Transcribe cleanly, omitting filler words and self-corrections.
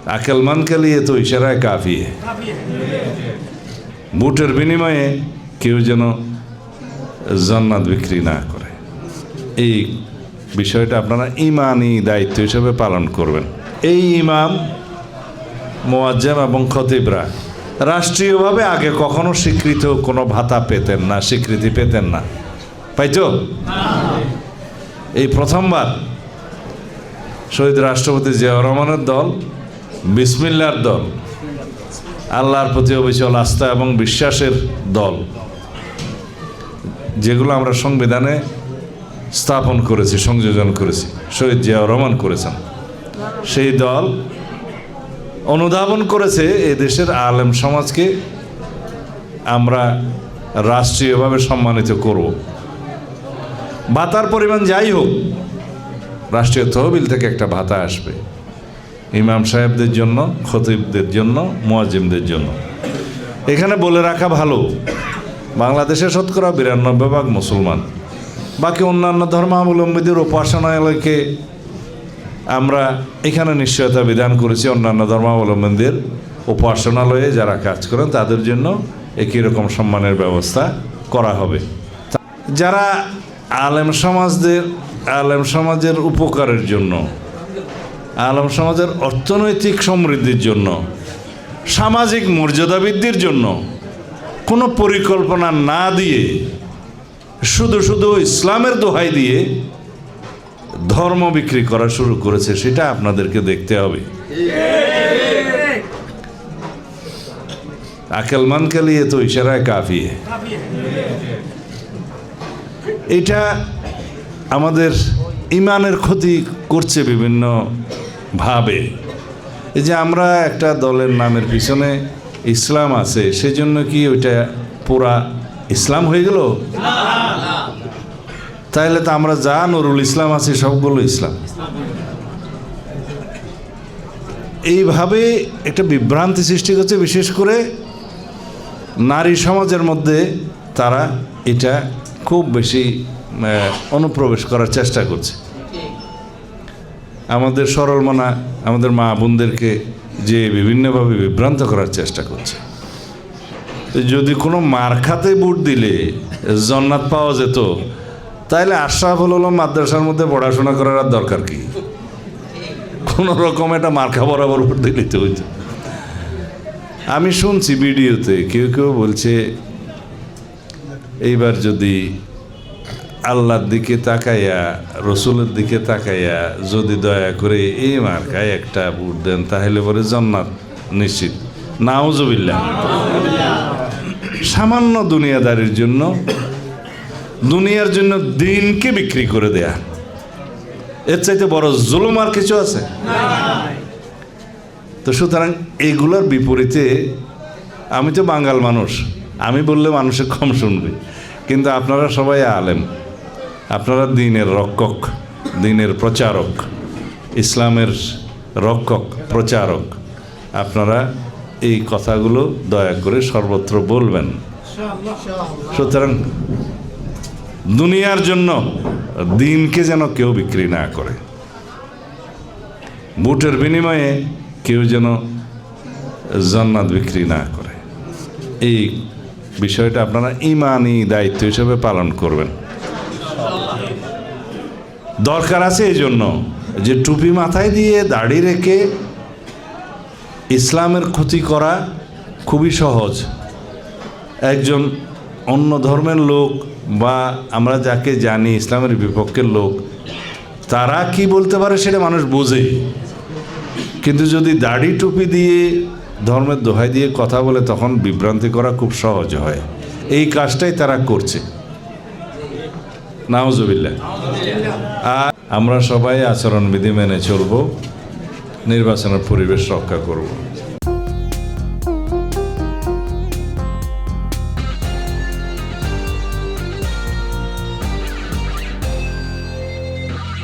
अक्लमंद के लिए तो इशारा काफ़ी है। ভোটের বিনিময়ে কেউ যেন জান্নাত বিক্রি না করে, এই বিষয়টা আপনারা ইমানি দায়িত্ব হিসেবে পালন করবেন। এই ইমাম, মুয়াজ্জিম এবং খতিবরা রাষ্ট্রীয়ভাবে আগে কখনো স্বীকৃত কোনো ভাতা পেতেন না, স্বীকৃতি পেতেন না। পাইতো? এই প্রথমবার শহীদ রাষ্ট্রপতি জিয়াউর রহমানের দল, বিসমিল্লাহর দল, আল্লাহর প্রতি অবিচল আস্থা এবং বিশ্বাসের দল, যেগুলো আমরা সংবিধানে স্থাপন করেছি, সংযোজন করেছি, শহীদ জিয়াউর রহমান করেছেন, সেই দল অনুধাবন করেছে এই দেশের আলেম সমাজকে আমরা রাষ্ট্রীয়ভাবে সম্মানিত করব। ভাতার পরিমাণ যাই হোক, রাষ্ট্রীয় তহবিল থেকে একটা ভাতা আসবে ইমাম সাহেবদের জন্য, খতিবদের জন্য, মুয়াজ্জিমদের জন্য। এখানে বলে রাখা ভালো, বাংলাদেশে শতকরা 92% মুসলমান, বাকি অন্যান্য ধর্মাবলম্বীদের উপাসনালয়কে আমরা এখানে নিশ্চয়তা বিধান করেছি। অন্যান্য ধর্মাবলম্বীদের উপাসনালয়ে যারা কাজ করেন তাদের জন্য একই রকম সম্মানের ব্যবস্থা করা হবে। যারা আলেম সমাজের উপকারের জন্য, আলেম সমাজের অর্থনৈতিক সমৃদ্ধির জন্য, সামাজিক মর্যাদা বৃদ্ধির জন্য কোনো পরিকল্পনা না দিয়ে শুধু শুধু ইসলামের দোহাই দিয়ে ধর্ম বিক্রি করা শুরু করেছে, সেটা আপনাদেরকে দেখতে হবে। अक्लमंद के लिए तो इशारा काफ़ी है। এটা আমাদের ইমানের ক্ষতি করছে বিভিন্ন ভাবে। এই যে আমরা একটা দলের নামের পিছনে ইসলাম আছে, সেজন্য কি ওইটা পুরা ইসলাম হয়ে গেল? তাইলে তো আমরা যা নুরুল ইসলাম আছি সবগুলো ইসলাম। এইভাবে একটা বিভ্রান্তি সৃষ্টি করছে, বিশেষ করে নারী সমাজের মধ্যে তারা এটা খুব বেশি অনুপ্রবেশ করার চেষ্টা করছে। আমাদের সরল মনা, আমাদের মা বোনদেরকে যে বিভিন্নভাবে বিভ্রান্ত করার চেষ্টা করছে। যদি কোনো মার খাতে বুট দিলে জান্নাত পাওয়া যেত, তাহলে আশরাফুল উলুম মাদ্রাসার মধ্যে পড়াশোনা করার আর দরকার কি? কোনো রকম একটা মার্কা বরাবর বুট দিলেই তো হইতো। আমি শুনছি ভিডিওতে কেউ কেউ বলছে, এইবার যদি আল্লাহর দিকে তাকাইয়া, রসুলের দিকে তাকাইয়া যদি দয়া করে এই মার্কায় একটা বুট দেন, তাহলে পরে জান্নাত নিশ্চিত। নাউজুবিল্লাহ। সামান্য দুনিয়াদারির জন্য, দুনিয়ার জন্য দিনকে বিক্রি করে দেয়া, এর চাইতে বড় জুলুম আর কিছু আছে? তো সুতরাং এইগুলোর বিপরীতে, আমি তো বাঙাল মানুষ, আমি বললে মানুষে কম শুনবে, কিন্তু আপনারা সবাই আলেম, আপনারা দ্বীনের রক্ষক, দ্বীনের প্রচারক, ইসলামের রক্ষক, প্রচারক। আপনারা এই কথাগুলো দয়া করে সর্বত্র বলবেন। সুতরাং দুনিয়ার জন্য দ্বীনকে যেন কেউ বিক্রি না করে, ভোটের বিনিময়ে কেউ যেন জান্নাত বিক্রি না করে, এই বিষয়টা আপনারা ইমানি দায়িত্ব হিসেবে পালন করবেন। দরকার আছে এই জন্য যে টুপি মাথায় দিয়ে দাড়ি রেখে ইসলামের ক্ষতি করা খুবই সহজ। একজন অন্য ধর্মের লোক বা আমরা যাকে জানি ইসলামের বিপক্ষের লোক, তারা কি বলতে পারে সেটা মানুষ বোঝে, কিন্তু যদি দাড়ি টুপি দিয়ে ধর্মের দোহাই দিয়ে কথা বলে, তখন বিভ্রান্তি করা খুব সহজ হয়। এই কাজটাই তারা করছে। নাউজুবিল্লাহ। আর আমরা সবাই আচরণবিধি মেনে চলব, নির্বাচনের পরিবেশ রক্ষা করব।